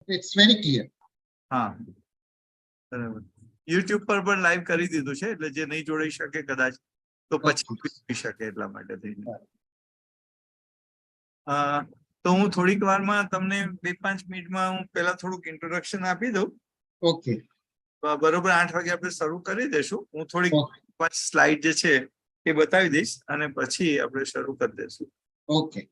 It's very clear. હા બરાબર. YouTube પર પણ લાઈવ કરી દીધું છે, એટલે જે નહીં જોડાઈ શકે કદાચ તો પછી જોઈ શકે એટલા માટે થઈને. તો હું થોડીક વારમાં તમને 2-5 મિનિટમાં હું પહેલા થોડુંક ઇન્ટ્રોડક્શન આપી દઉં. ઓકે. બરોબર 8 વાગે આપણે શરૂ કરી દઈશું. હું થોડીક 5 સ્લાઇડ જે છે એ બતાવી દઈશ અને પછી આપણે શરૂ કરી દઈશું. ઓકે.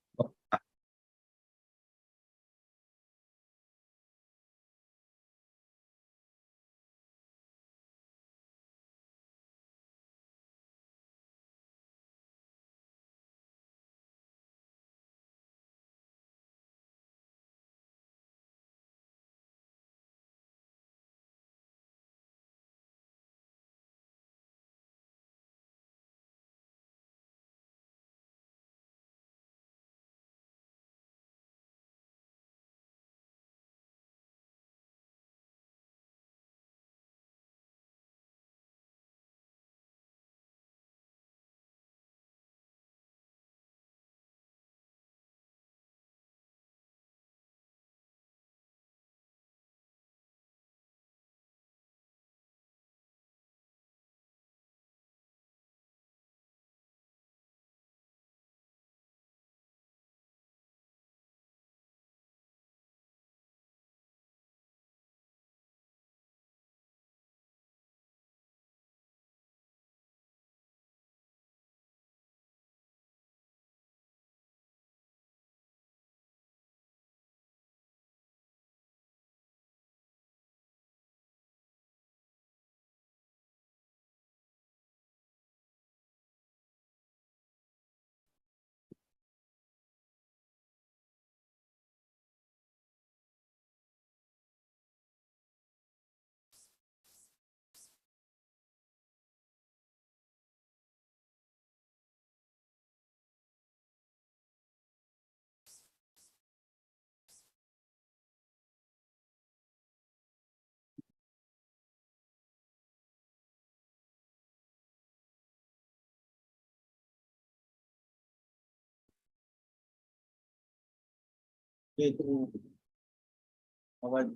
અવાજ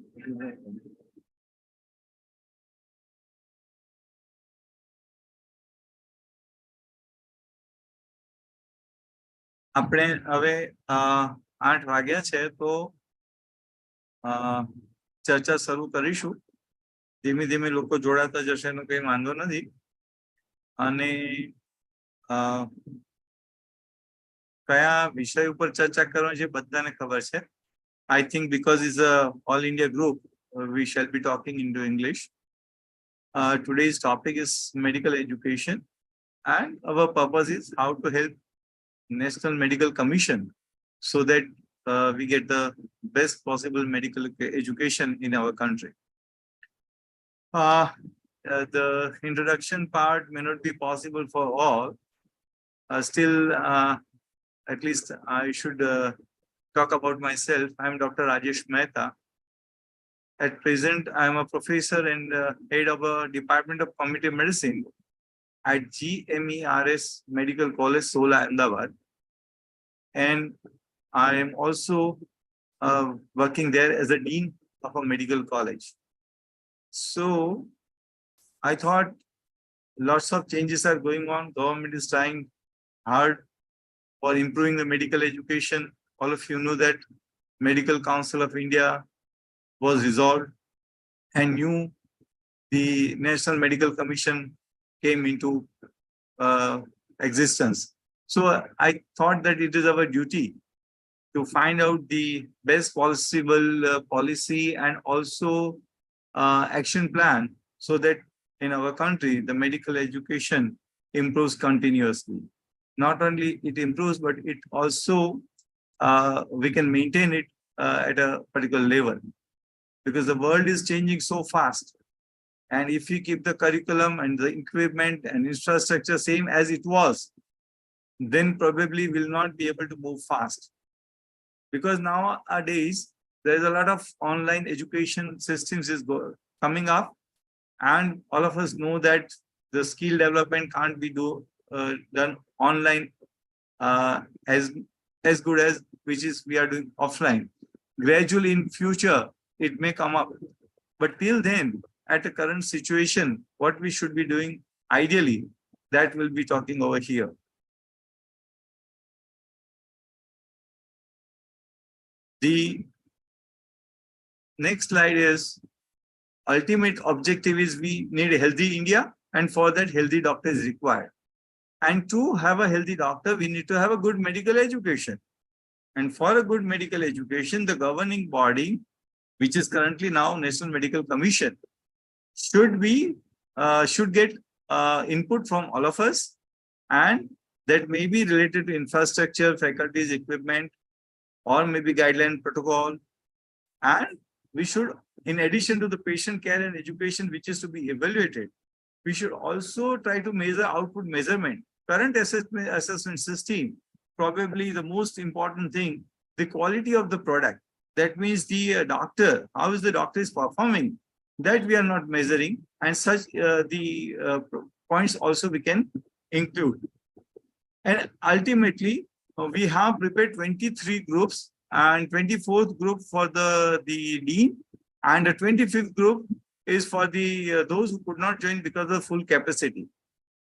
આપણે હવે 8 વાગ્યા છે તો ચર્ચા શરૂ કરીશું. ધીમે ધીમે લોકો જોડાતા જશે એનો કંઈ વાંધો નથી. અને કયા વિષય ઉપર ચર્ચા કરવાની છે બધાને ખબર છે. I think because it's a all India group, we shall be talking into English. Today's topic is medical education, and our purpose is how to help National Medical Commission so that we get the best possible medical education in our country. The introduction part may not be possible for all. Still, at least I should talk about myself. I am Dr. Rajesh Mehta. At present, I am a professor and head of a Department of Community Medicine at GMERS Medical College, Sola, Ahmedabad. And I am also working there as a dean of a medical college. So I thought lots of changes are going on. Government is trying hard for improving the medical education. All of you know that Medical Council of India was dissolved and the National Medical Commission came into existence. So I thought that it is our duty to find out the best possible policy and also action plan so that in our country, the medical education improves continuously. Not only it improves, but it also we can maintain it at a particular level, because the world is changing so fast. And if we keep the curriculum and the equipment and infrastructure same as it was, then probably will not be able to move fast. Because nowadays, there is a lot of online education systems is coming up, and all of us know that the skill development can't be done online as good as which is we are doing offline. Gradually in future, it may come up. But till then, at the current situation, what we should be doing ideally, that we'll be talking over here. The next slide is ultimate objective is we need a healthy India, and for that healthy doctor is required. And to have a healthy doctor, we need to have a good medical education. And for a good medical education, the governing body, which is currently now National Medical Commission, should get input from all of us, and that may be related to infrastructure, faculties, equipment, or maybe guideline protocol. And we should, in addition to the patient care and education, which is to be evaluated, we should also try to measure output measurement. Current assessment system, probably the most important thing, the quality of the product. That means the doctor, how is the doctor is performing, that we are not measuring, and such the points also we can include. And ultimately, we have prepared 23 groups, and 24th group for the dean, and the 25th group is for the those who could not join because of full capacity.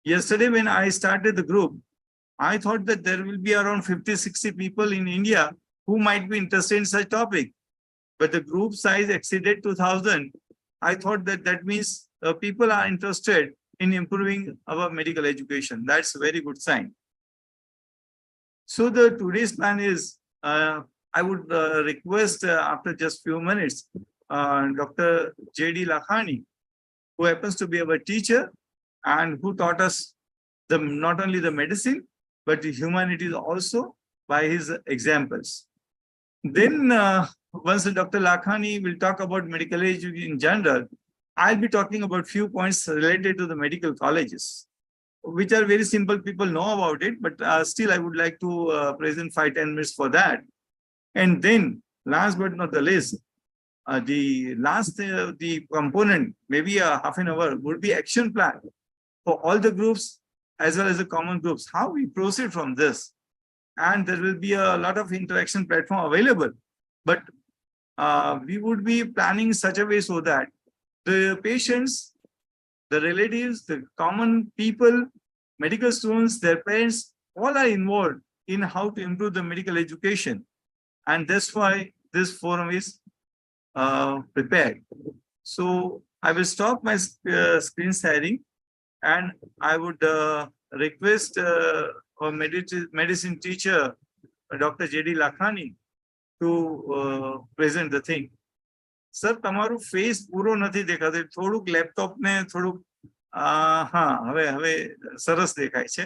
Yesterday, when I started the group, I thought that there will be around 50-60 people in India who might be interested in such topic. But the group size exceeded 2,000. I thought that that means people are interested in improving our medical education. That's a very good sign. So the today's plan is, I would request after just few minutes, Dr. J.D. Lakhani, who happens to be our teacher and who taught us not only the medicine, but the humanities also by his examples. Then once Dr. Lakhani will talk about medical education in general, I'll be talking about few points related to the medical colleges, which are very simple. People know about it, but still I would like to present 5-10 minutes for that. And then last but not the least, the component, maybe a half an hour, would be action plan for all the groups as well as the common groups, how we proceed from this. And there will be a lot of interaction platform available, but we would be planning in such a way so that the patients, the relatives, the common people, medical students, their parents, all are involved in how to improve the medical education. And that's why this forum is prepared. So I will stop my screen sharing, and I would request our medicine teacher, Dr. J.D. Lakhani, to present the thing. Sir, તમારું face પૂરો નથી દેખાતો, થોડુંક laptop ને થોડુંક હા હવે સરસ દેખાય છે.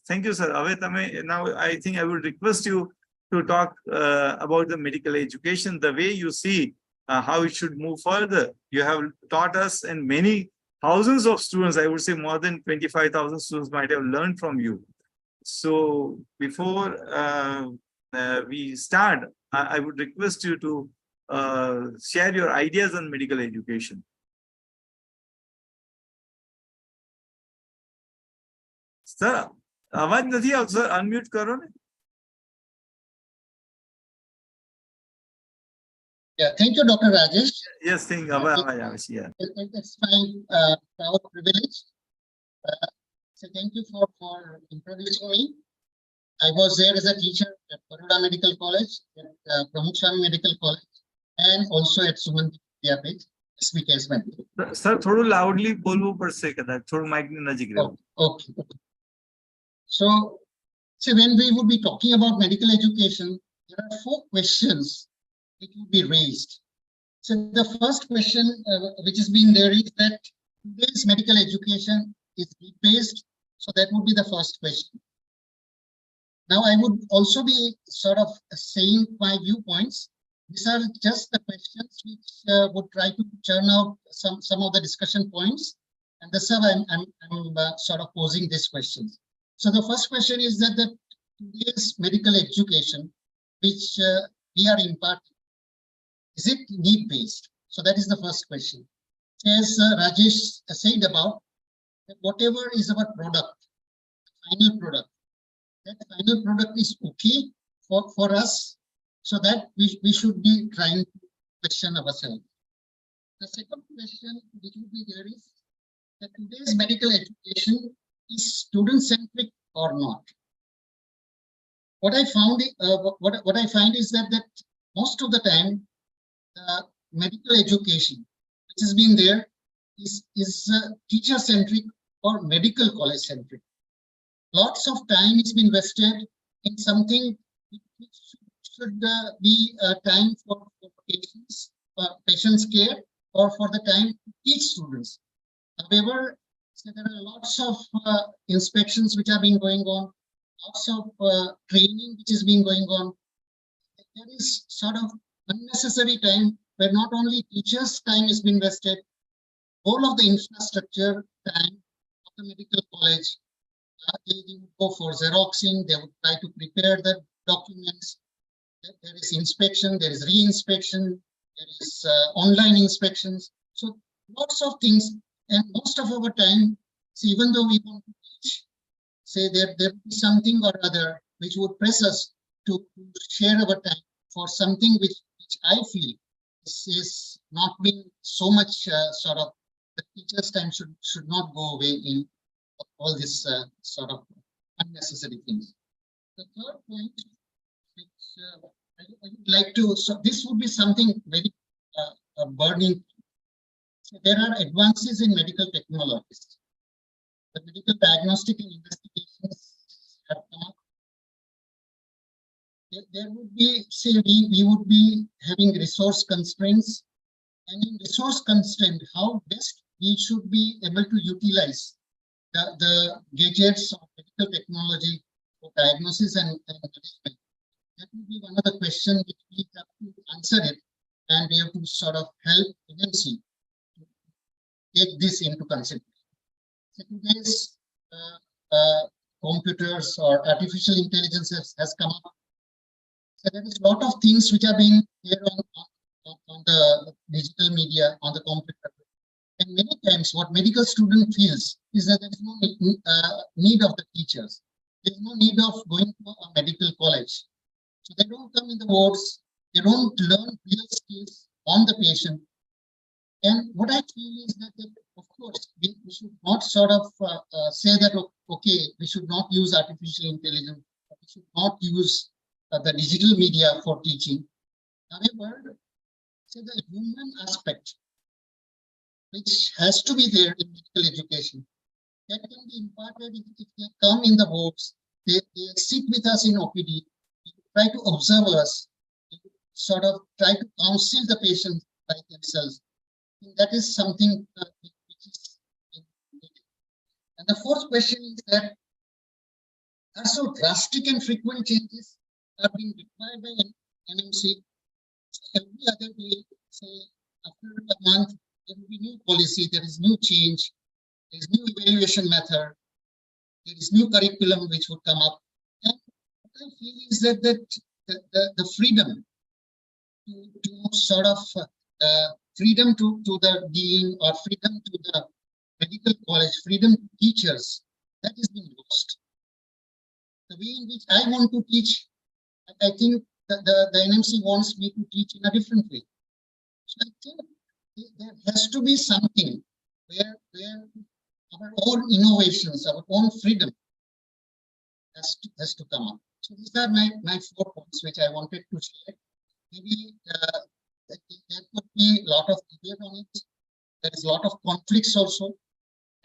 Thank you, sir. હવે તમે now I think I would request you to talk about the medical education, the way you see how it should move further. You have taught us, and many thousands of students, I would say more than 25,000 students might have learned from you. So before we start, I would request you to share your ideas on medical education. Sir, आवाज नहीं आवत, sir, unmute करो ने. Yeah, thank you, Dr. Rajesh. Yes, thank you. Yeah. It's my proud privilege. So thank you for introducing me. I was there as a teacher at Baroda Medical College, at Pramukh Swami Medical College, and also at Sumanti Vidyapith, SBK as well. Sir, थोड़ा loudly बोलवो पड़से कदा, थोड़ा mic ने नजीक रहो. Okay. So when we would be talking about medical education, there are 4 questions which would be raised. So the first question which has been there is that today's medical education is need-based. So that would be the first question. Now I would also be sort of saying my viewpoints. These are just the questions which would try to churn out some of the discussion points, and that's how I'm sort of posing these questions. So the first question is that today's medical education, which we are imparting, is it need-based? So that is the first question. As Rajesh said about that whatever is our product, final product, that final product is okay for us, so that we should be trying to question ourselves. The second question which would be there is that today's medical education is student-centric or not. What I found, what I find is that most of the time, medical education which has been there is teacher-centric or medical college-centric. Lots of time is been invested in something which should be a time for patients' care, or for the time to teach students. However, so there are lots of inspections which have been going on, lots of training which has been going on. There is sort of unnecessary time where not only teachers' time is being invested, all of the infrastructure time of the medical college, they would go for xeroxing, they would try to prepare the documents. There is inspection, there is re-inspection, there is online inspections. So lots of things, and most of our time, so even though we want to teach, say there will be something or other which would press us to share our time for something which I feel is not being so much sort of, the teacher's time should not go away in all this sort of unnecessary things. The third point, which I would like to, so this would be something very burning. So there are advances in medical technologies. The medical diagnostic and investigations have come up. There would be, say, we would be having resource constraints, and in resource constraint, how best we should be able to utilize the gadgets of medical technology for diagnosis and management. That will be one of the questions which we have to answer it, and we have to sort of help agency to take this into consideration. So today's computers or artificial intelligence has come up. So there is a lot of things which are being there on the digital media, on the computer. And many times what medical student feels is that there is no need of the teachers. There is no need of going to a medical college. So they don't come in the wards, they don't learn real skills on the patient. And what I feel is that of course, we should not sort of say that, okay, we should not use artificial intelligence, we should not use the digital media for teaching. However, say the human aspect, which has to be there in medical education, that can be imparted if they come in the wards, they sit with us in OPD, try to observe us, sort of try to counsel the patient by themselves. And that is something which is needed. And the fourth question is that as so drastic and frequent changes are being required by NMC, every other day, say after a month, there will be new policy, there is new change, there is new evaluation method, there is new curriculum which would come up. And what I feel is that the freedom to sort of freedom to the dean, or freedom to the medical college, freedom to teachers, that has been lost. The way in which I want to teach, I think the NMC wants me to teach in a different way. So I think there has to be something where our own innovations, our own freedom has to come up. So these are my 4 points which I wanted to share. Maybe there could be a lot of debate on it. There is a lot of conflicts also.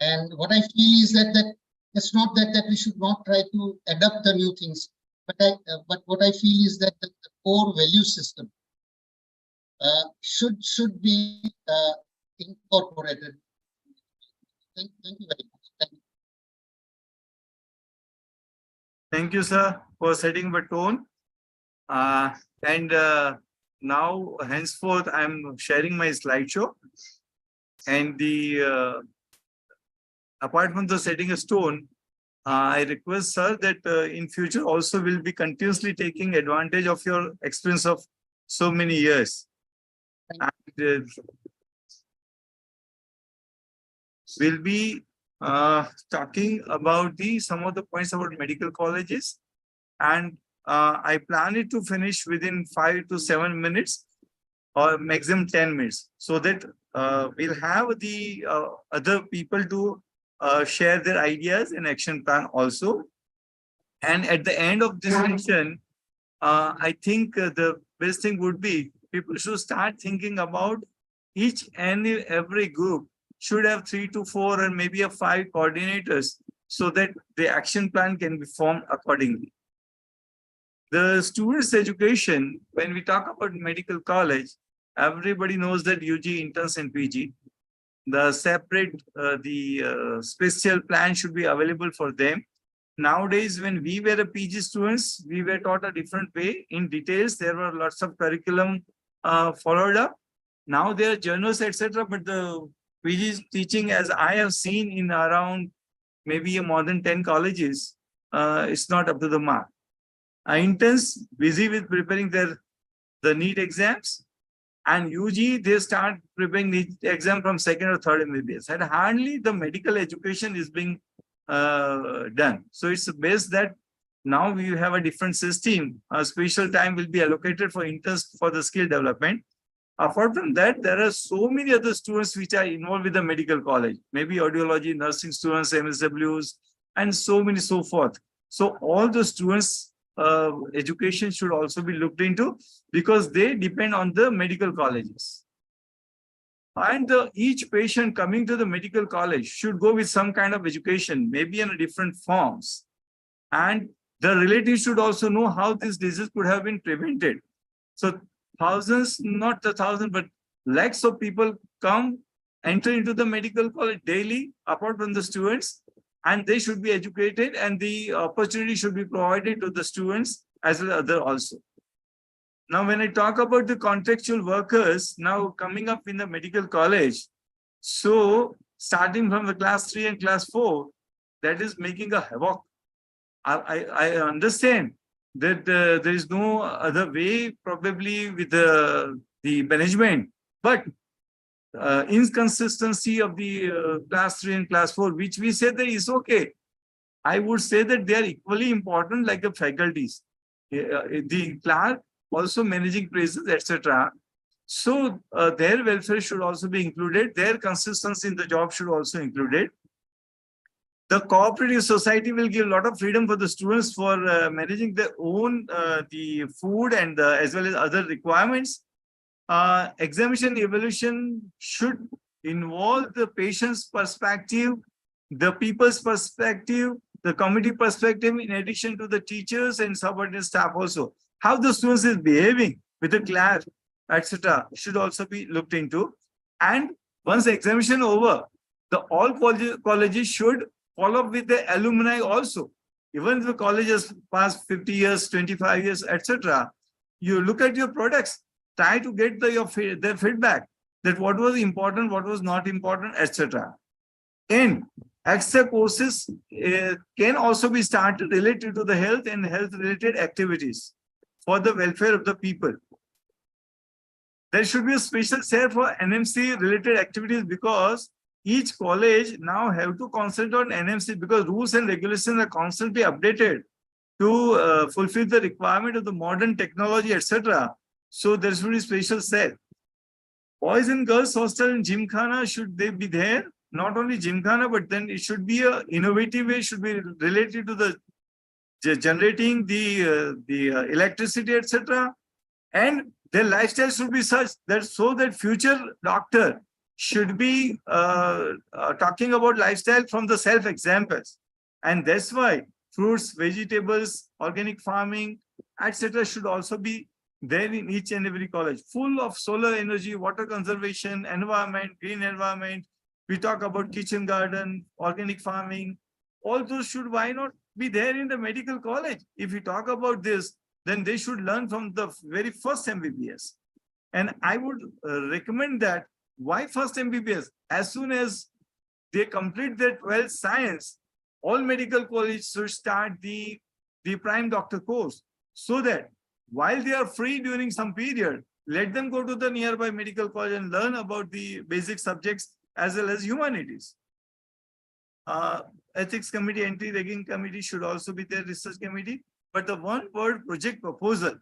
And what I feel is that it's not that we should not try to adapt the new things, but what I feel is that the core value system should be incorporated. Thank you very much. Thank you. Thank you, sir, for setting the tone. Now, henceforth, I'm sharing my slideshow. And apart from the setting a stone, I request, sir, that in future also will be continuously taking advantage of your experience of so many years. And we'll be talking about some of the points about medical colleges, and I plan it to finish within 5 to 7 minutes or maximum 10 minutes, so that we'll have the other people to share their ideas and action plan also. And at the end of this session, I think the best thing would be people should start thinking about each and every group should have 3 to 4 and maybe a 5 coordinators, so that the action plan can be formed accordingly. The students' education, when we talk about medical college, everybody knows that UG, interns and PG. The separate, special plan should be available for them. Nowadays, when we were a PG students, we were taught a different way. In details, there were lots of curriculum followed up. Now there are journals, etc. But the PG teaching, as I have seen in around maybe more than 10 colleges, it's not up to the mark. Interns busy with preparing the NEET exams, and UG they start preparing NEET exam from 2nd or 3rd MBBS, and hardly the medical education is being done. So it's best that now we have a different system. A special time will be allocated for interns for the skill development. Apart from that, there are so many other students which are involved with the medical college, maybe audiology, nursing students, MSWs, and so many so forth. So all the students education should also be looked into, because they depend on the medical colleges. And each patient coming to the medical college should go with some kind of education, maybe in different forms. And the relatives should also know how this disease could have been prevented. So thousands, not the thousand, but lakhs of people come, enter into the medical college daily, apart from the students, and they should be educated, and the opportunity should be provided to the students as well as other also. Now, when I talk about the contractual workers now coming up in the medical college, so starting from the class 3 and class 4, that is making a havoc. I understand that there is no other way probably with the management, but inconsistency of the class 3 and class 4, which we say that is okay. I would say that they are equally important like the faculties. The clerk also managing places, etc. So their welfare should also be included. Their consistency in the job should also included. The cooperative society will give a lot of freedom for the students for managing their own the food and as well as other requirements. Examination evaluation should involve the patient's perspective, the people's perspective, the committee perspective, in addition to the teachers and subordinate staff also. How the students is behaving with the class, etc., should also be looked into. And once the examination over, all colleges should follow up with the alumni also. Even if the college has passed 50 years, 25 years, etc., you look at your products, try to get their feedback, that what was important, what was not important, etc. And extra courses can also be started related to the health and health-related activities for the welfare of the people. There should be a special share for NMC-related activities, because each college now have to concentrate on NMC, because rules and regulations are constantly updated to fulfill the requirement of the modern technology, etc. So there should be special cell. Boys and girls hostel and gymkhana, should they be there? Not only gymkhana, but then it should be an innovative way, should be related to the generating the electricity, etc. And their lifestyle should be such that so that future doctor should be talking about lifestyle from the self-examples. And that's why fruits, vegetables, organic farming, etc. should also be there in each and every college, full of solar energy, water conservation, environment, green environment. We talk about kitchen garden, organic farming. All those should, why not be there in the medical college? If we talk about this, then they should learn from the very first MBBS. And I would recommend that. Why first MBBS? As soon as they complete their 12th science, all medical colleges should start the prime doctor course, so that while they are free during some period, let them go to the nearby medical college and learn about the basic subjects as well as humanities. Ethics committee, anti-ragging committee should also be there, research committee. But the one word project proposal,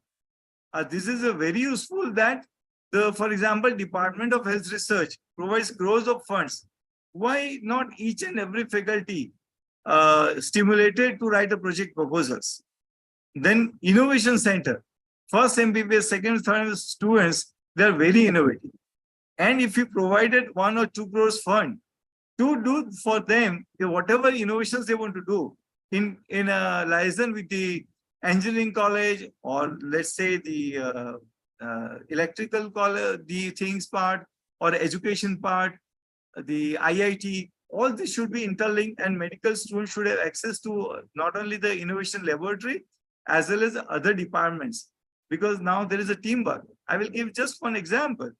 this is a very useful that For example, Department of Health Research provides crores of funds. Why not each and every faculty stimulated to write the project proposals? Then Innovation Center, first MBBS, second, third students, they are very innovative. And if you provided 1 or 2 crores fund to do for them whatever innovations they want to do in a liaison with the engineering college, or let's say the electrical college, the things part, or education part, the IIT, all this should be interlinked, and medical students should have access to not only the innovation laboratory as well as other departments, because now there is a teamwork. I will give just one example.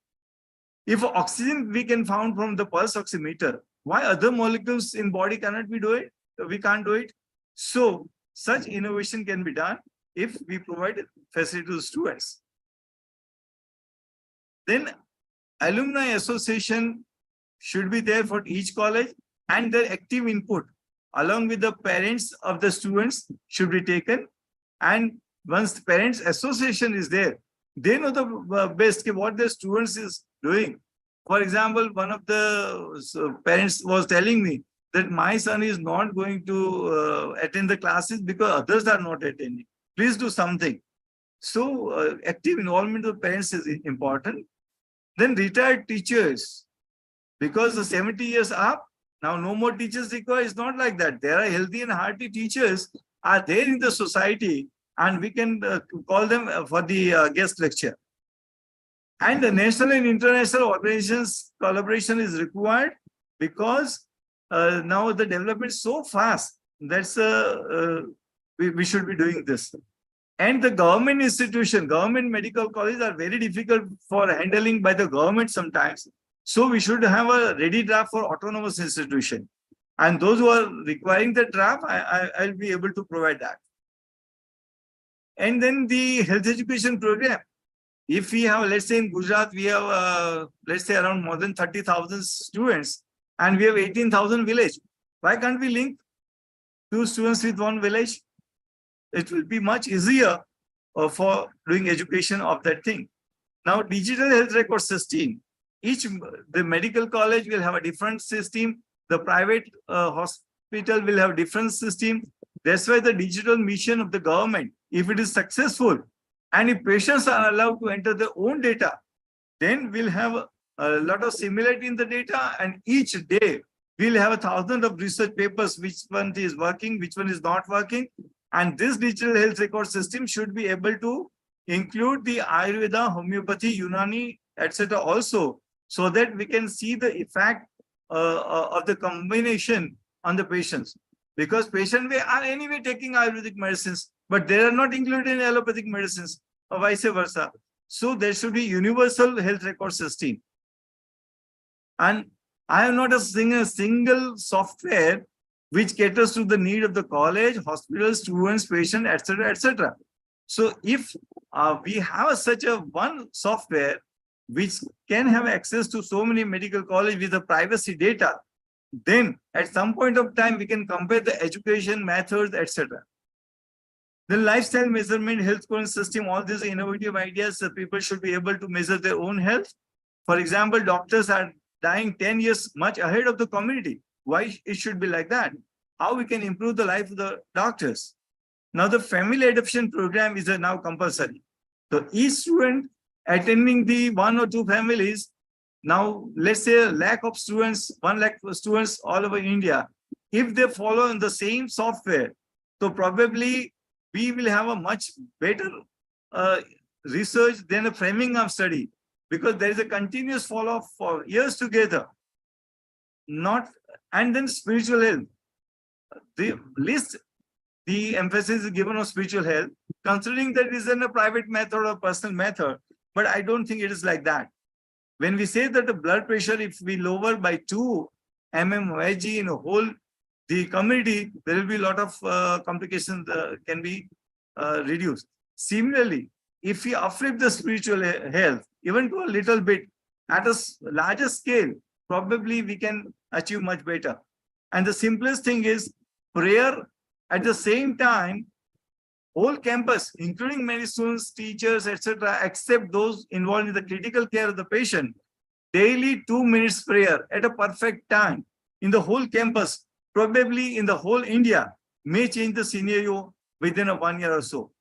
If oxygen we can found from the pulse oximeter, why other molecules in body cannot we do it? We can't do it. So such innovation can be done if we provide facility to the students. Then alumni association should be there for each college, and their active input along with the parents of the students should be taken. And once the parents association is there, they know the best what the students is doing. For example, one of the parents was telling me that my son is not going to attend the classes because others are not attending. Please do something. So active involvement of parents is important. Then retired teachers, because the 70 years up, now no more teachers required. It's not like that. There are healthy and hearty teachers are there in the society, and we can call them for the guest lecture. And the national and international organizations collaboration is required, because now the development is so fast. That's we should be doing this. And the government institution, government medical colleges are very difficult for handling by the government sometimes. So we should have a ready draft for autonomous institution. And those who are requiring the draft, I'll be able to provide that. And then the health education program. If we have, let's say in Gujarat, we have, let's say around more than 30,000 students, and we have 18,000 village. Why can't we link 2 students with 1 village? It will be much easier for doing education of that thing. Now, digital health record system. The medical college will have a different system. The private hospital will have different system. That's why the digital mission of the government, if it is successful, and if patients are allowed to enter their own data, then we'll have a lot of similarity in the data, and each day we'll have 1,000 of research papers, which one is working, which one is not working. And this digital health record system should be able to include the Ayurveda, homeopathy, Unani, etc. also, so that we can see the effect of the combination on the patients. Because patients are anyway taking Ayurvedic medicines, but they are not included in allopathic medicines, or vice versa. So there should be universal health record system. And I have not seen a single software which caters to the need of the college, hospital, students, patient, etc., etc. So if we have such a one software which can have access to so many medical colleges with the privacy data, then at some point of time we can compare the education methods, etc. The lifestyle measurement, health scoring system, all these innovative ideas, people should be able to measure their own health. For example, doctors are dying 10 years much ahead of the community. Why it should be like that? How we can improve the life of the doctors? Now the family adoption program is now compulsory. So each student attending the 1 or 2 families, now let's say 1 lakh of students, 1 lakh students all over India, if they follow in the same software, so probably we will have a much better research than a Framingham study, because there is a continuous follow-up for years together. And then spiritual health. The emphasis is given on spiritual health, considering that it is in a private method or personal method, but I don't think it is like that. When we say that the blood pressure, if we lower by 2 mmHg in a whole the community, there will be a lot of complications can be reduced. Similarly, if we uplift the spiritual health, even to a little bit, at a larger scale, probably we can achieve much better. And the simplest thing is prayer. At the same time, whole campus, including many students, teachers, etc., except those involved in the critical care of the patient, daily 2 minutes prayer at a perfect time in the whole campus, probably in the whole India, may change the scenario within a 1 year or so.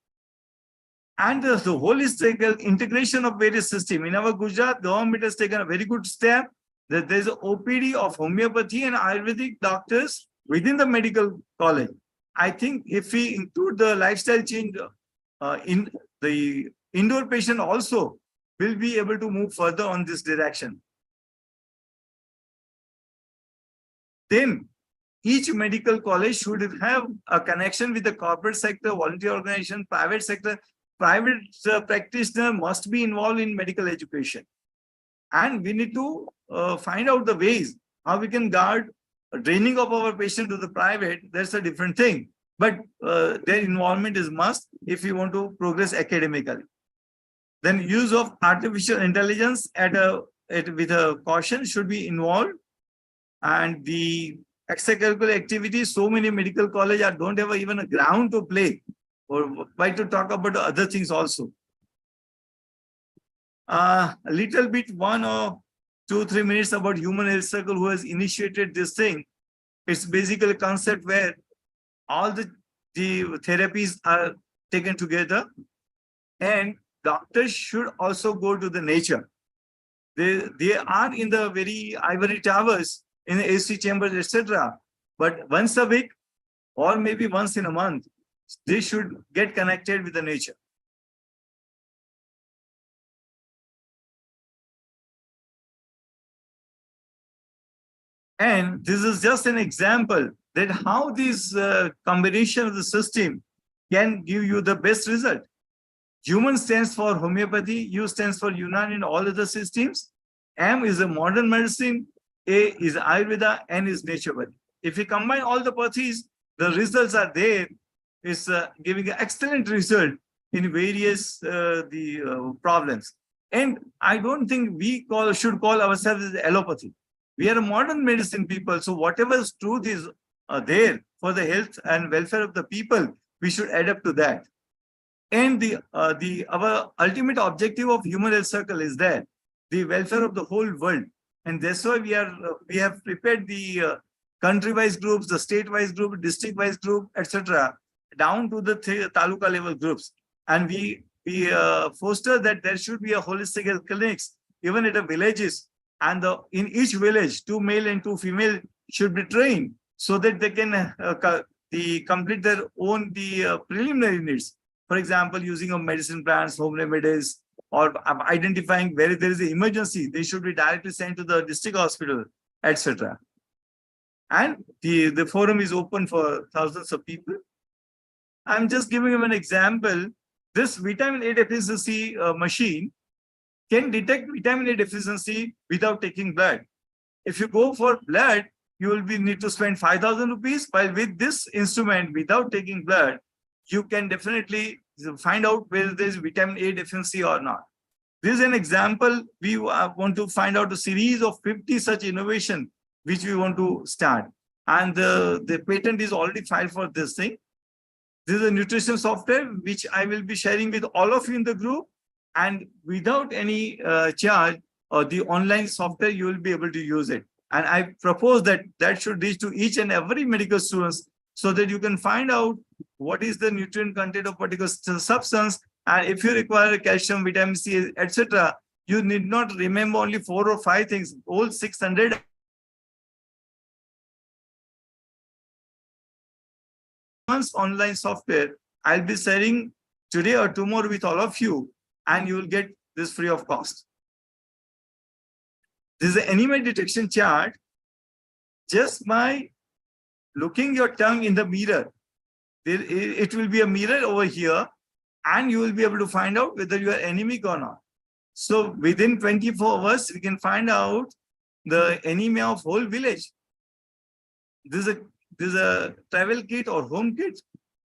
And the holistic integration of various systems. In our Gujarat, government has taken a very good step that there is an OPD of homeopathy and Ayurvedic doctors within the medical college. I think if we include the lifestyle change in the indoor patient also, will be able to move further on this direction. Then each medical college should have a connection with the corporate sector, volunteer organization, private sector. Private practitioner must be involved in medical education. And we need to find out the ways how we can guard training of our patient to the private. That's a different thing. But their involvement is must if we want to progress academically. Then use of artificial intelligence with a caution should be involved. And the extracurricular activities, so many medical colleges don't have even a ground to play, or why to talk about the other things also. A little bit 1 or 2-3 minutes about Human Health Circle, who has initiated this thing. It's basically a concept where all the therapies are taken together, and doctors should also go to the nature. They are in the very ivory towers, in the AC chambers, etc. But once a week or maybe once in a month, they should get connected with the nature. And this is just an example that how this combination of the system can give you the best result. Human stands for homeopathy, U stands for Yunani and all other systems. M is a modern medicine, A is Ayurveda, N is naturopathy. If you combine all the pathies, the results are there. It's giving an excellent result in various problems. And I don't think we should call ourselves as allopathy. We are a modern medicine people. So whatever truth is there for the health and welfare of the people, we should adapt to that. And our ultimate objective of Human Health Circle is that the welfare of the whole world. And that's why we have prepared the country-wise groups, the state-wise group, district-wise group, etc., down to the taluka level groups. And we foster that there should be a holistic health clinics, even at the villages. And in each village, 2 male and 2 female should be trained so that they can complete their own preliminary needs. For example, using of medicine plants, home remedies, or identifying where there is an emergency, they should be directly sent to the district hospital, etc. And the forum is open for thousands of people. I'm just giving you an example. This vitamin A deficiency machine can detect vitamin A deficiency without taking blood. If you go for blood, you will need to spend 5,000 rupees, while with this instrument, without taking blood, you can definitely find out whether there is vitamin A deficiency or not. This is an example. We want to find out a series of 50 such innovation which we want to start. And the patent is already filed for this thing. This is a nutrition software which I will be sharing with all of you in the group. And without any charge, or the online software, you will be able to use it. And I propose that should reach to each and every medical students, so that you can find out what is the nutrient content of particular substance. And if you require calcium, vitamin C, etc., you need not remember only 4 or 5 things, all 600 online software I'll be sharing today or tomorrow with all of you, and you will get this free of cost. This is an anemia detection chart. Just by looking your tongue in the mirror, it will be a mirror over here, and you will be able to find out whether you are anemic or not. So within 24 hours, we can find out the anemia of whole village. This is a travel kit or home kit.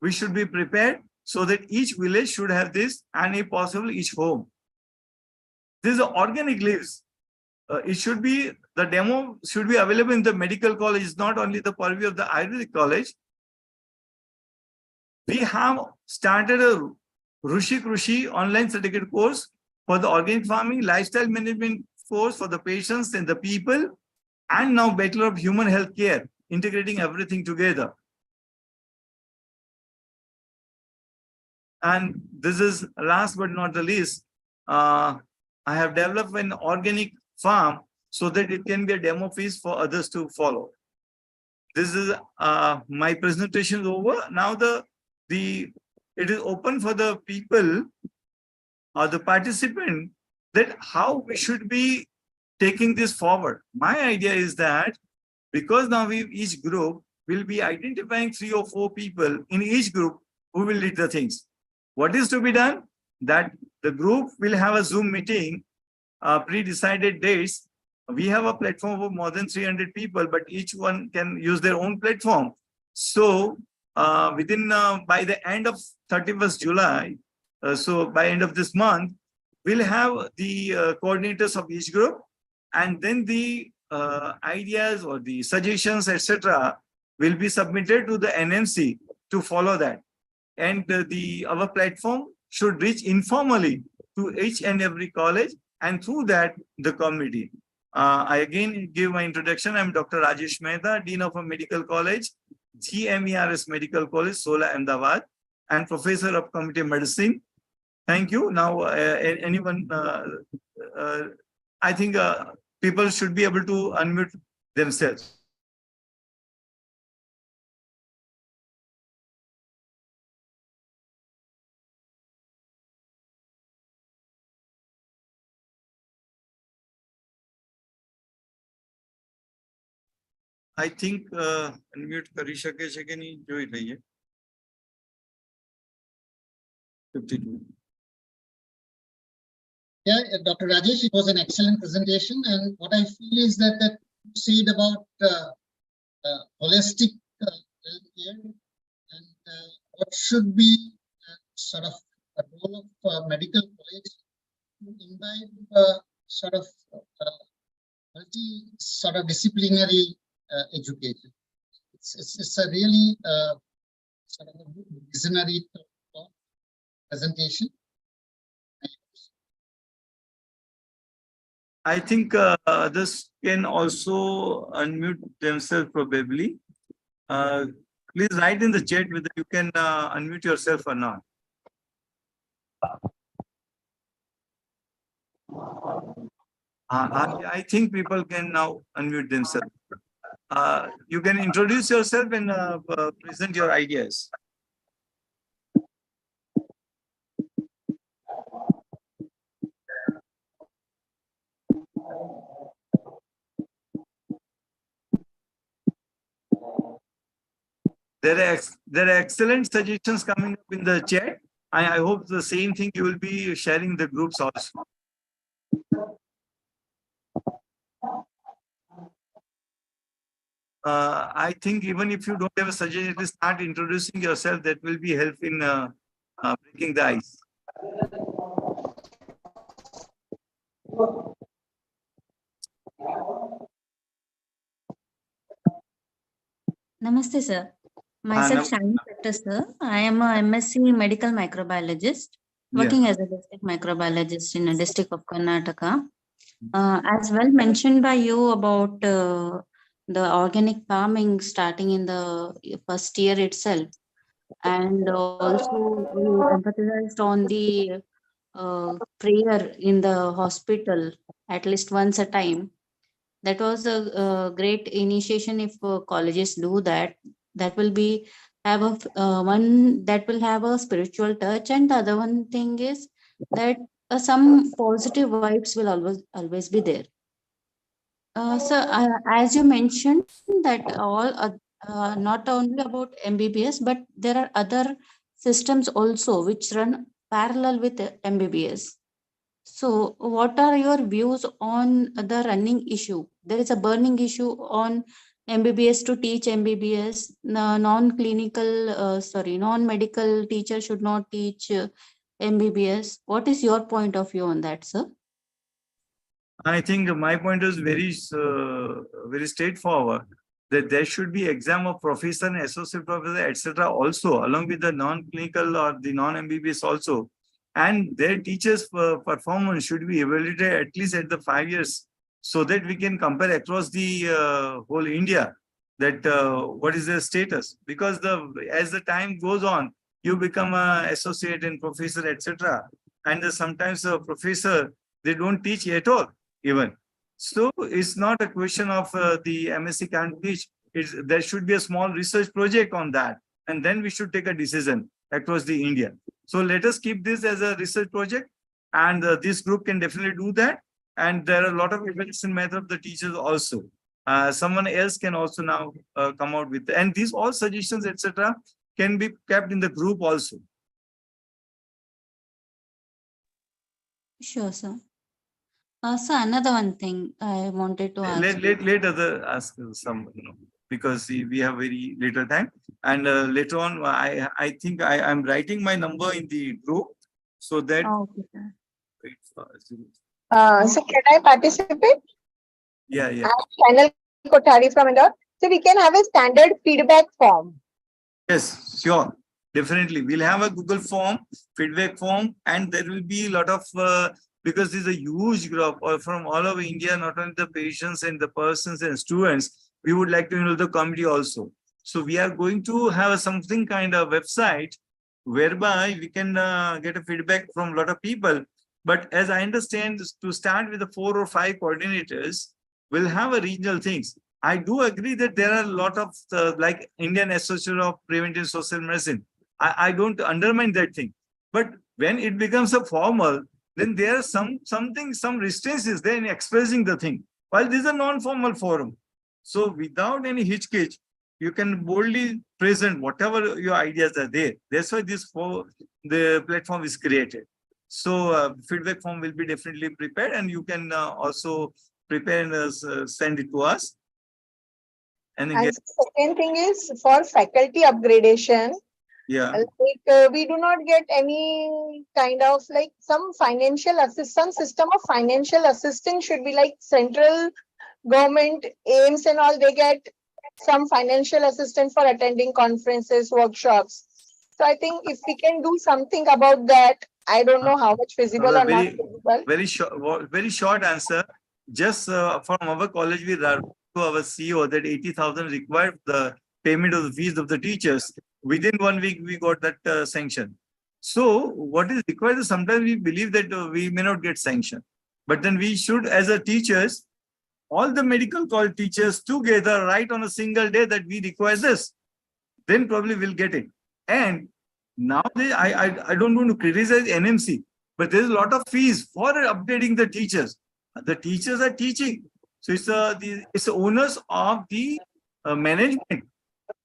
We should be prepared so that each village should have this, and if possible, each home. This is organic leaves. The demo should be available in the medical college. It's not only the purview of the Ayurvedic college. we have started a Rushi Krushi online certificate course for the organic farming, lifestyle management course for the patients and the people, and now Bachelor of Human Health Care, integrating everything together. And this is last but not the least, I have developed an organic farm so that it can be a demo piece for others to follow. This is my presentation is over. Now it is open for the people or the participant that how we should be taking this forward. My idea is that because now each group will be identifying 3 or 4 people in each group who will lead the things. What is to be done? That the group will have a Zoom meeting, pre-decided dates. We have a platform of more than 300 people, but each one can use their own platform. So within by the end of 31st July, so by end of this month, we'll have the coordinators of each group, and then the ideas or the suggestions, etc., will be submitted to the NMC to follow that. And our platform should reach informally to each and every college, and through that, the committee. I again give my introduction. I'm Dr. Rajesh Mehta, Dean of a Medical College, GMERS Medical College, Sola, Ahmedabad, and Professor of Community Medicine. Thank you. Now, anyone, I think people should be able to unmute themselves. I think unmute કરી શકે છે કે નહીં જોઈ લઈએ. 52. Yeah, Dr. Rajesh, it was an excellent presentation, and what I feel is that you said about holistic healthcare and what should be sort of a role of medical college to imbibe sort of multi sort of disciplinary education. It's a really sort of a visionary presentation. I think others can also unmute themselves probably. Please write in the chat whether you can unmute yourself or not. I think people can now unmute themselves. You can introduce yourself and present your ideas. There are excellent suggestions coming up in the chat. I hope the same thing you will be sharing the groups also. I think even if you don't have a suggestion, just start introducing yourself. That will be help in breaking the ice. Namaste, sir. Myself, Shani Sector, sir. I am a MSc Medical Microbiologist, working as a district microbiologist in a district of Karnataka. As well mentioned by you about the organic farming starting in the first year itself, and also you emphasized on the prayer in the hospital at least once a time. That was a great initiation. If colleges do that, that will be have a one that will have a spiritual touch, and the other one thing is that some positive vibes will always be there. So as you mentioned that all not only about MBBS, but there are other systems also which run parallel with MBBS. So what are your views on the running issue? There is a burning issue on MBBS to teach MBBS. Non-medical teacher should not teach MBBS. What is your point of view on that, sir? I think my point is very straightforward. that there should be exam of professor and associate professor, etc. also, along with the non-clinical or the non-MBBS also. And their teachers' performance should be evaluated at least at the 5 years, so that we can compare across the whole India that what is their status. Because as the time goes on, you become an associate and professor, etc. And sometimes a professor, they don't teach at all even. So it's not a question of the MSc can't teach. There should be a small research project on that, and then we should take a decision across the India. So let us keep this as a research project, and this group can definitely do that. And there are a lot of evaluation method of the teachers also. Someone else can also now come out with, and these all suggestions, etc., can be kept in the group also. Sure, sir. So another one thing I wanted to ask. Let other ask some, because we have very little time, and later on I think I am writing my number in the group, so that. Oh, okay, sir. So can I participate? Yeah. I'm Channel Kothari from Indore. So we can have a standard feedback form. Yes, sure. Definitely. We'll have a Google form, feedback form, and there will be a lot of, because this is a huge group from all over India, not only the patients and the persons and students, we would like to involve the committee also. So we are going to have something kind of website whereby we can get a feedback from a lot of people. But as I understand, to start with the 4 or 5 coordinators, we'll have a regional things. I do agree that there are a lot of like Indian Association of Preventive Social Medicine. I don't undermine that thing. But when it becomes a formal, then there are some restrictions there in expressing the thing. While this is a non-formal forum. So without any hitch, you can boldly present whatever your ideas are there. That's why the platform is created. So feedback form will be definitely prepared, and you can also prepare and send it to us. And the second thing is for faculty upgradation. Yeah. Like we do not get any kind of like some financial assistance system of financial assistance should be like central government aims and all, they get some financial assistance for attending conferences, workshops. So I think if we can do something about that, I don't know how much feasible or not feasible. Very short answer. Just from our college, we wrote to our CEO that 80,000 required the payment of the fees of the teachers. Within 1 week, we got that sanction. So what is required is sometimes we believe that we may not get sanctioned. But then we should, as a teachers, all the medical college teachers together write on a single day that we require this. Then probably we'll get it. And now I don't want to criticize NMC, but there's a lot of fees for updating the teachers. The teachers are teaching. So it's the owners of the management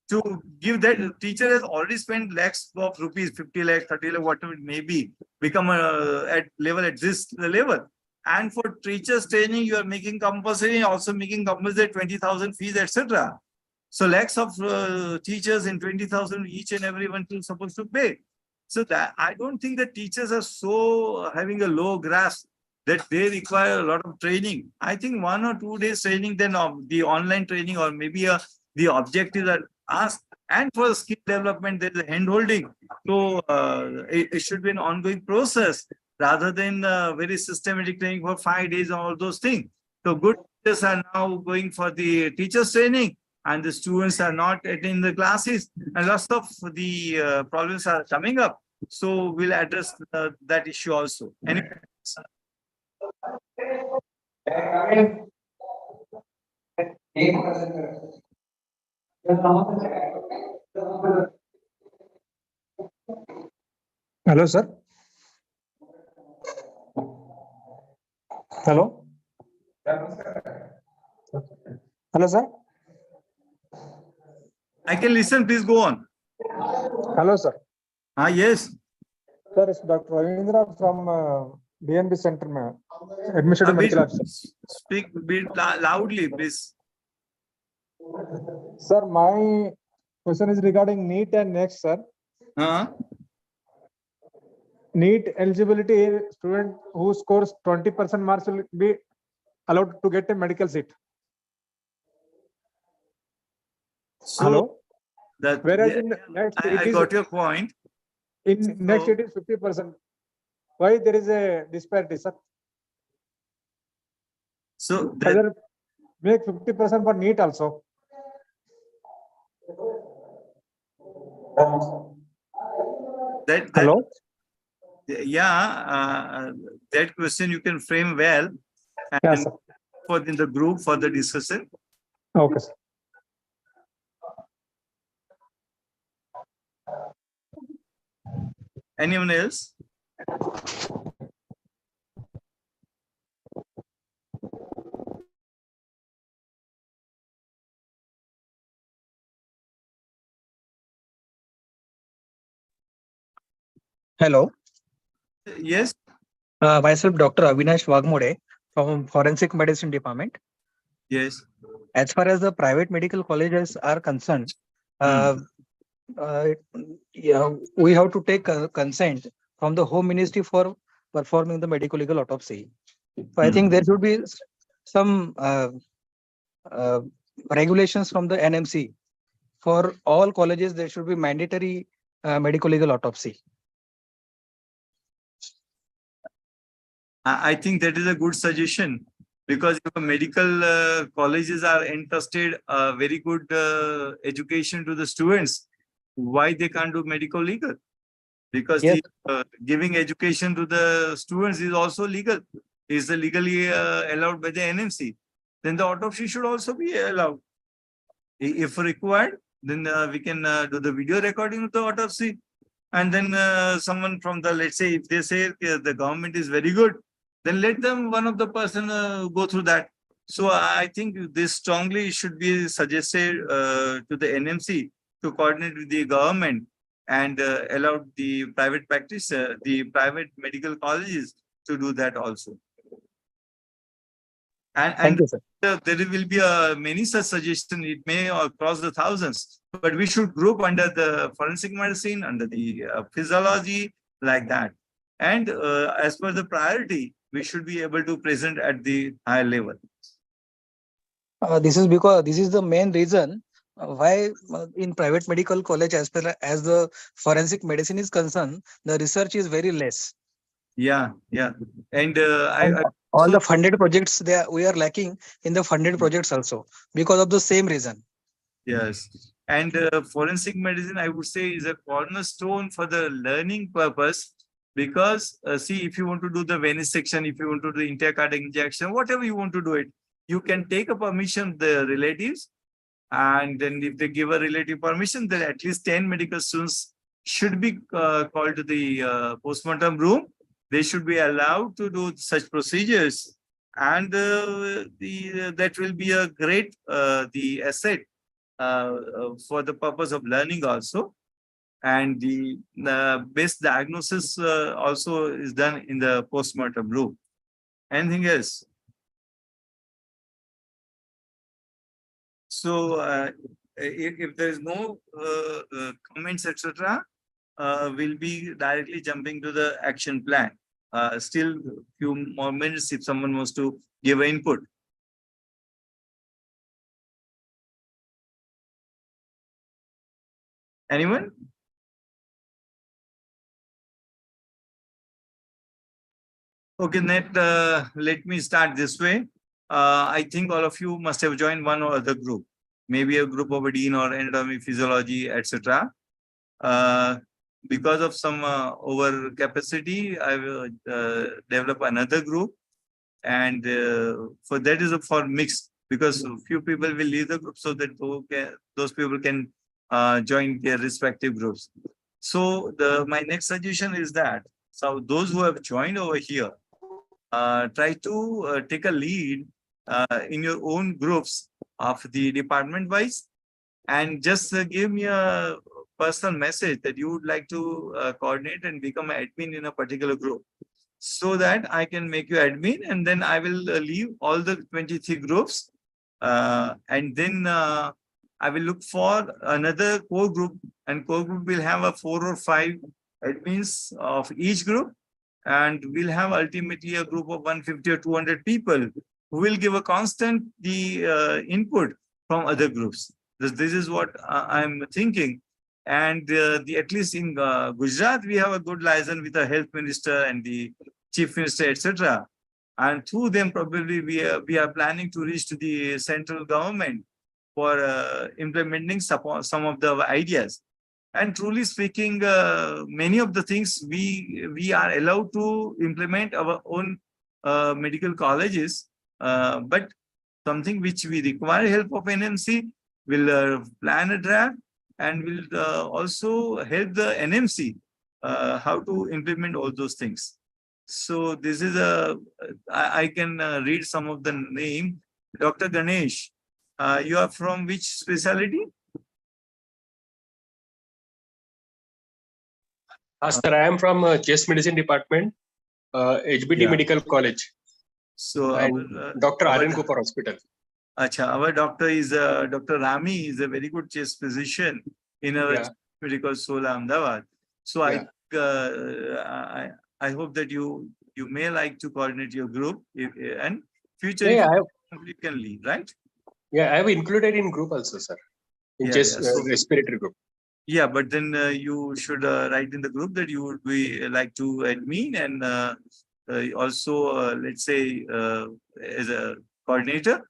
to give that. Teacher has already spent lakhs of rupees, 50 lakhs, 30 lakhs, whatever it may be, become at this level. And for teachers training, you are making compulsory, also making compulsory 20,000 fees, etc. So lakhs of teachers in 20,000 each and every one is supposed to pay. So that I don't think that teachers are so having a low grasp that they require a lot of training. I think 1 or 2 days training, then the online training, or maybe the objectives are asked. And for skill development, there is a hand holding. So it should be an ongoing process rather than very systematic training for 5 days and all those things. So good teachers are now going for the teachers training, and the students are not attending the classes, and lots of the problems are coming up. So we'll address that issue also. Anyway. Hello, sir. Hello. Hello, sir. I can listen. Please go on. Hello, sir. Yes. Sir, it's Dr. Ravindra from DNB Center, ma'am. Administrative Medical Officer. Speak a bit loudly, please. Sir, my question is regarding NEET and NEXT, sir. NEET eligibility, student who scores 20% marks will be allowed to get a medical seat. So Hello? that, Whereas yeah, in next I it is, got your point. in next So- it is 50%. Why there is a disparity, sir? So that, Whether make 50% for NEET also. that, Hello? yeah, that question you can frame well Yes, and sir. for in the group for the discussion. Okay, sir. Anyone else? Hello, Yes, myself Dr. Avinash Wagmode from Forensic Medicine Department. yes. As far as the private medical colleges are concerned, uh, uh, yeah, we have to take consent from the Home Ministry for performing the medical legal autopsy. So I think there should be some uh, regulations from the NMC for all colleges. There should be mandatory medical legal autopsy. I think that is a good suggestion because if medical colleges are entrusted very good education to the students, why they can't do medical legal? Because Yes. the giving education to the students is also legal, is legally allowed by the NMC. Then the autopsy should also be allowed. If required, then we can do the video recording of the autopsy. And then someone from the, let's say, if they say the government is very good, then let them, one of the person go through that. So I think this strongly should be suggested to the NMC to coordinate with the government and allow the private practice, the private medical colleges to do that also. Thank you, sir. There will be many such suggestions. It may cross the thousands, but we should group under the forensic medicine, under the physiology, like that. And as per the priority, we should be able to present at the higher level. This is because this is the main reason why in private medical college, as far as the forensic medicine is concerned, the research is very less. Yeah, yeah. And And all the funded projects, we are lacking in the funded projects also because of the same reason. yes. And forensic medicine, I would say, is a cornerstone for the learning purpose. Because see, if you want to do the venesection, if you want to do the intracardiac injection, whatever you want to do it, you can take a permission of the relatives. And then if they give a relative permission, then at least 10 medical students should be called to the postmortem room. They should be allowed to do such procedures. And that will be a great the asset for the purpose of learning also. And the best diagnosis also is done in the postmortem room. Anything else? So if there is no comments, etc., we'll be directly jumping to the action plan. Still few more minutes if someone wants to give an input. Anyone? Okay, let me start this way. I think all of you must have joined one or other group, maybe a group of a dean or anatomy, physiology, etc. Because of some over capacity, I will develop another group, and for that is for mixed, because few people will leave the group so that those people can join their respective groups. So my next suggestion is that, so those who have joined over here, try to take a lead in your own groups of the department wise, and just give me a personal message that you would like to coordinate and become an admin in a particular group, so that I can make you admin, and then I will leave all the 23 groups, and then I will look for another core group, and core group will have a 4 or 5 admins of each group, and we'll have ultimately a group of 150 or 200 people who will give a constant input from other groups. This is what I'm thinking. And at least in Gujarat, we have a good liaison with the health minister and the chief minister, etc. And through them, probably we are planning to reach to the central government for implementing some of the ideas. And truly speaking, many of the things we are allowed to implement our own medical colleges, but something which we require help of NMC, will plan a draft and will also help the NMC how to implement all those things. So this is I can read some of the name. Dr. Ganesh, you are from which specialty? Sir, I am from chest medicine department, HBT Yeah. Medical College, So and our, Dr. our- Aryan Cooper Hospital. Acha, our doctor is Dr. Rami is a very good chest physician in our Yeah. medical school Ahmedabad. So Yeah. I hope that you may like to coordinate your group and future Yeah, I have, you can lead, right? I have included in group also, sir. In Yeah, chest yeah, so- respiratory group. Yeah, but then you should write in the group that you would be like to admin and also let's say as a coordinator.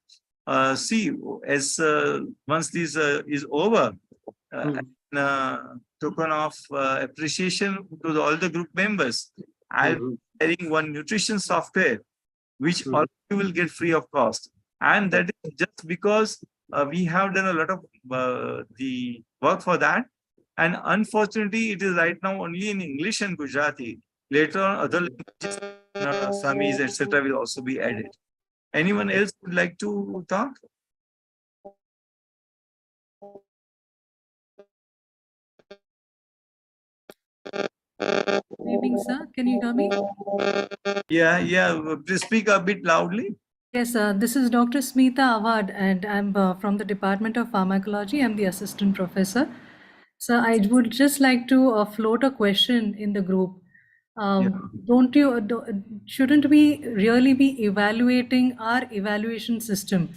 See, as once this is over, Hmm. token of appreciation to all the group members, I'll Mhm. be sharing one nutrition software, which Mhm. all of you will get free of cost. And that is just because we have done a lot of the work for that. And unfortunately, it is right now only in English and Gujarati. Later on, other languages, Assamese, etc., will also be added. Anyone else would like to talk? Good evening, sir. Can you hear me? Yeah. Please speak a bit loudly. Yes, this is Dr. Smita Awad, and I'm from the Department of Pharmacology. I'm the assistant professor. So I would just like to float a question in the group. Shouldn't we really be evaluating our evaluation system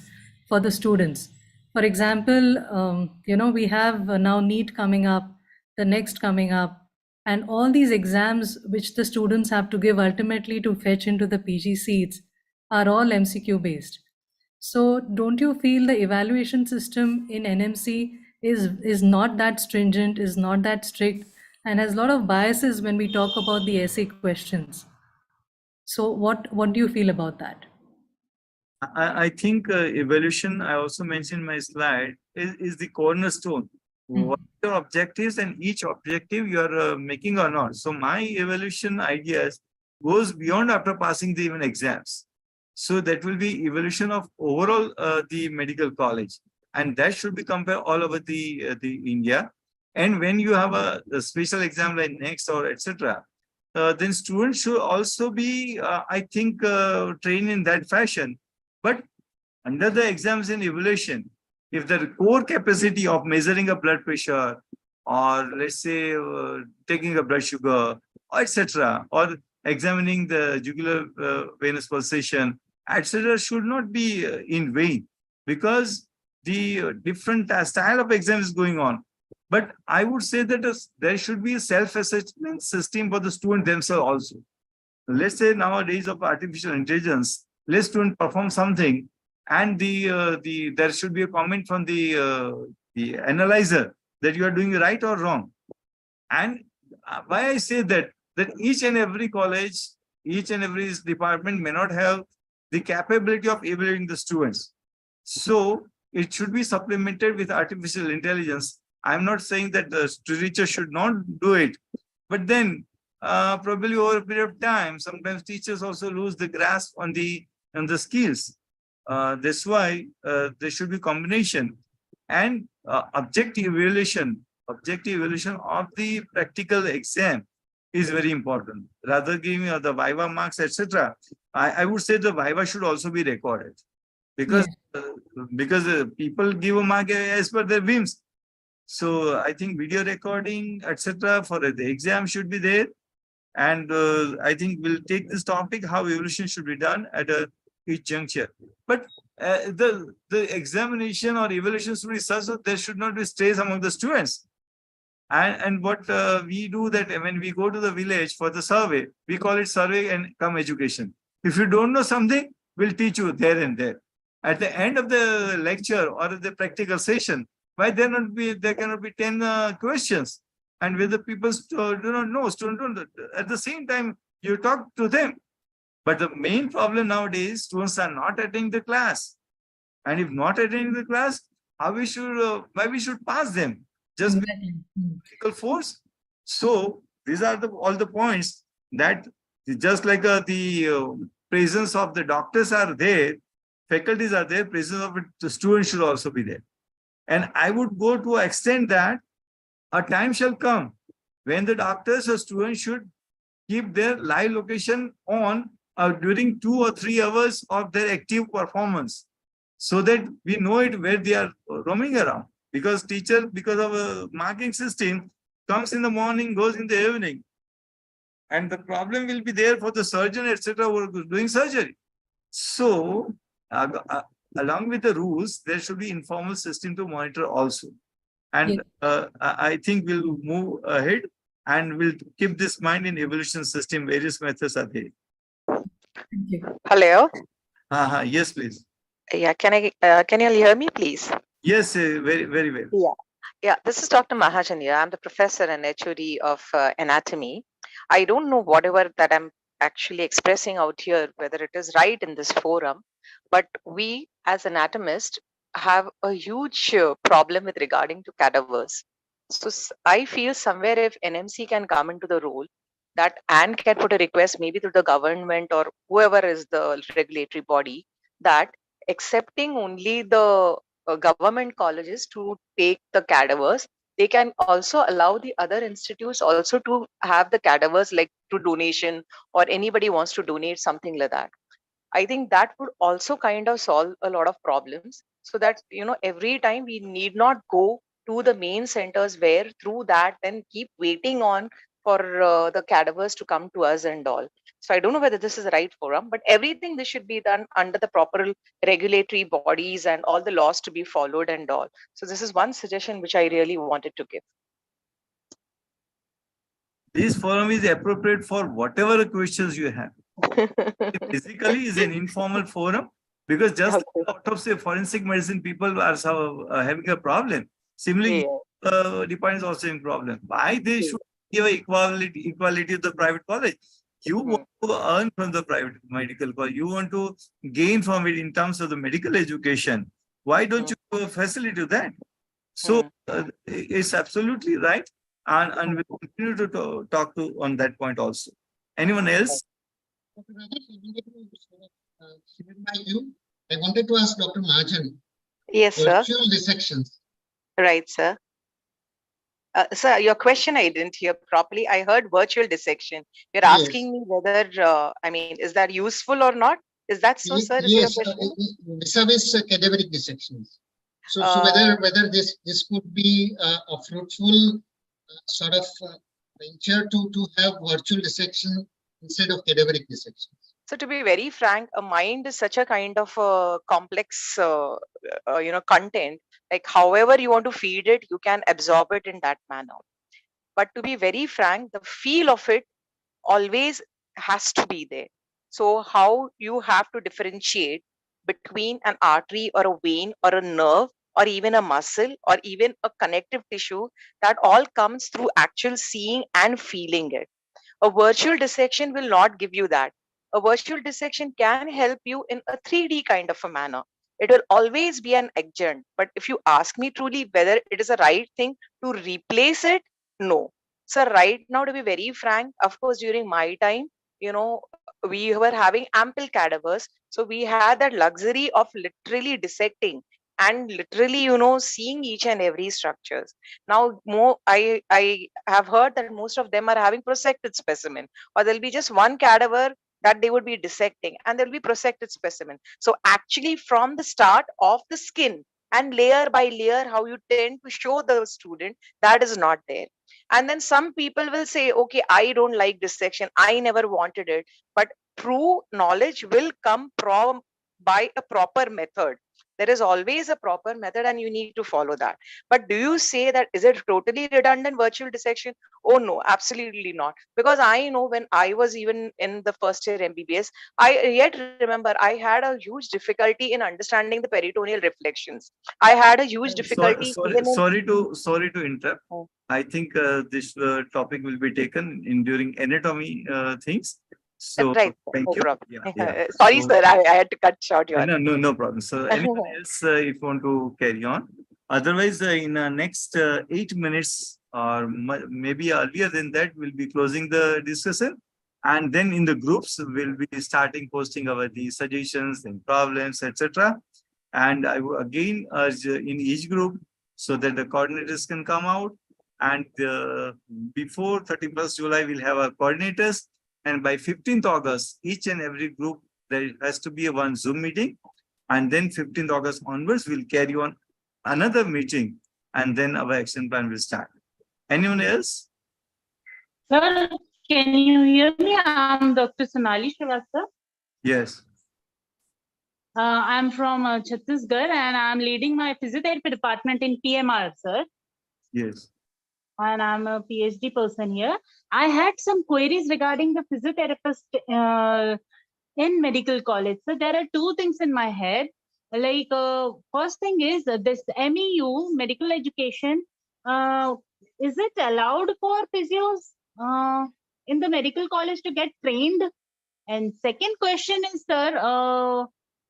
for the students? For example, we have now NEET coming up, the next coming up, and all these exams which the students have to give ultimately to fetch into the PG seats are all MCQ based. So don't you feel the evaluation system in NMC is not that stringent, is not that strict, and has a lot of biases when we talk about the essay questions? So what do you feel about that? I think evaluation, I also mentioned in my slide, is the cornerstone. What your objectives and each objective you are making or not. So my evaluation ideas goes beyond after passing the even exams. So that will be evaluation of overall the medical college, and that should be compared all over the India. And when you have a special exam like next or etc., then students should also be, I think, trained in that fashion. But under the exams and evaluation, if the core capacity of measuring a blood pressure, or let's say taking a blood sugar, etc., or examining the jugular venous pulsation, etc., should not be in vain, because the different style of exam is going on. But I would say that there should be a self-assessment system for the student themselves also. Let's say nowadays of artificial intelligence, let student perform something, and there should be a comment from the analyzer that you are doing right or wrong. And why I say that each and every college, each and every department may not have the capability of evaluating the students. So it should be supplemented with artificial intelligence. I'm not saying that the teacher should not do it, but then probably over a period of time, sometimes teachers also lose the grasp on the skills. That's why there should be combination and objective evaluation of the practical exam is very important. Rather giving the Viva marks, etc. I would say the Viva should also be recorded, because people give a mark as per their whims. So I think video recording, etc., for the exam should be there. And I think we'll take this topic, how evaluation should be done, at a each juncture. But the examination or evaluation should be such that there should not be stress among the students. And what we do that when we go to the village for the survey, we call it survey and come education. If you don't know something, we'll teach you there and there. At the end of the lecture or the practical session, why there cannot be 10 questions? And where the people do not know, students don't, at the same time, you talk to them. But the main problem nowadays, students are not attending the class. And if not attending the class, how we should, why we should pass them? Just Exactly. political force. So these are all the points that just like the presence of the doctors are there, faculties are there, presence of the students should also be there. And I would go to an extent that a time shall come when the doctors or students should keep their live location on during 2 or 3 hours of their active performance, so that we know it where they are roaming around. Because teacher, because of a marking system, comes in the morning, goes in the evening. And the problem will be there for the surgeon, etc., who are doing surgery. So, along with the rules, there should be informal system to monitor also. And I think we'll move ahead and we'll keep this mind in evolution system. Various methods are there. Thank you. Hello. Yes, please. Yeah, can you hear me, please? Yes, very well. Yeah, this is Dr. Mahajanya. I'm the professor and HOD of anatomy. I don't know whatever that I'm actually expressing out here, whether it is right in this forum, but we as anatomists have a huge problem with regarding to cadavers. So I feel somewhere if NMC can come into the role, that and can put a request maybe to the government or whoever is the regulatory body, that accepting only the government colleges to take the cadavers, they can also allow the other institutes also to have the cadavers like to donation, or anybody wants to donate something like that. I think that would also kind of solve a lot of problems, so that every time we need not go to the main centers where through that then keep waiting on for the cadavers to come to us and all. So I don't know whether this is the right forum, but everything this should be done under the proper regulatory bodies and all the laws to be followed and all. So this is one suggestion which I really wanted to give. This forum is appropriate for whatever questions you have. Physically is an informal forum, because just out of say forensic medicine people are having a problem. Similarly, department is also in problem. Why they should give equality to the private college? You want to earn from the private medical college. You want to gain from it in terms of the medical education. Why don't you give a facility to that? So it's absolutely right. And we'll continue to talk to on that point also. Anyone else? Dr. Rajesh, I wanted to ask Dr. Mahajan. Yes, sir. Virtual dissections. Right, sir. Sir, your question I didn't hear properly. I heard virtual dissection. You're asking me whether, I mean, is that useful or not? Is that so, sir? Yes, vis-a-vis cadaveric dissections. So whether this could be a fruitful sort of venture to have virtual dissection instead of cadaveric dissections. So to be very frank, a mind is such a kind of complex, content. Like however you want to feed it, you can absorb it in that manner. But to be very frank, the feel of it always has to be there. So how you have to differentiate between an artery or a vein or a nerve or even a muscle or even a connective tissue, that all comes through actual seeing and feeling it. A virtual dissection will not give you that. A virtual dissection can help you in a 3D kind of a manner. It will always be an adjunct. But if you ask me truly whether it is a right thing to replace it, no. So right now, to be very frank, of course, during my time, we were having ample cadavers. So we had that luxury of literally dissecting and literally, seeing each and every structures. Now, I have heard that most of them are having prosected specimen, or there'll be just one cadaver that they would be dissecting and there'll be prosected specimen. So actually from the start of the skin and layer by layer, how you tend to show the student, that is not there. And then some people will say, okay, I don't like dissection. I never wanted it. But true knowledge will come from by a proper method. There is always a proper method and you need to follow that. But do you say that is it totally redundant virtual dissection? Oh no, absolutely not. Because I know when I was even in the first year MBBS, I yet remember I had a huge difficulty in understanding the peritoneal reflections. I had a huge difficulty even in Sorry to interrupt. Oh. I think this topic will be taken in during anatomy things. So right. thank No you. problem. Yeah. Sorry, So- sir. I had to cut short your. No problem. So anyone else, if you want to carry on? Otherwise, in next 8 minutes or maybe earlier than that, we'll be closing the discussion. And then in the groups, we'll be starting posting our the suggestions and problems, etc. And I will again urge in each group so that the coordinators can come out. And before 31st July, we'll have our coordinators. And by 15th August, each and every group, there has to be a one Zoom meeting. And then 15th August onwards, we'll carry on another meeting. And then our action plan will start. Anyone else? Sir, can you hear me? I'm Dr. Sonali Srivastava. Yes. I'm from Chhattisgarh and I'm leading my physiotherapy department in PMR, sir. Yes. And I'm a PhD person here. I had some queries regarding the physiotherapist in medical college. So there are two things in my head. Like first thing is this MEU, medical education, is it allowed for physios in the medical college to get trained? And second question is, sir,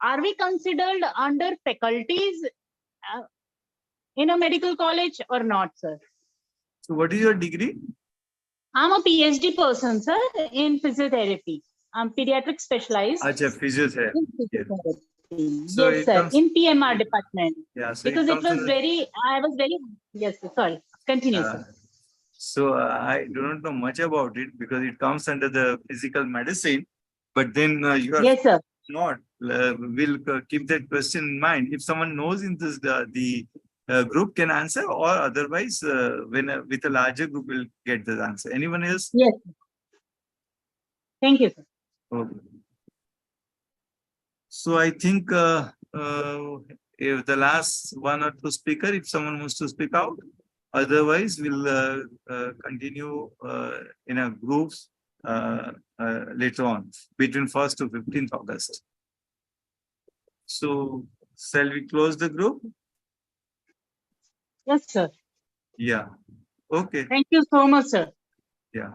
are we considered under faculties in a medical college or not, sir? So what is your degree? I'm a PhD person, sir, in physiotherapy. I'm pediatric specialized. Acha, physiotherapy. in Yes. physiotherapy. So Yes, it sir, comes- in PMR department. Yeah. So Because it comes was under- very, I was very, yes, sir, sorry, continue, sir. So I do not know much about it because it comes under the physical medicine. But then you are Yes, sir. not. We'll keep that question in mind. If someone knows in this, the group can answer, or otherwise, when with a larger group, will get the answer. Anyone else? Yes. Thank you, sir. Okay. So I think if the last one or two speaker, if someone wants to speak out, otherwise we'll continue in a groups later on between 1st to 15th August. So shall we close the group? Yes, sir. Yeah. Okay. Thank you so much, sir. Yeah.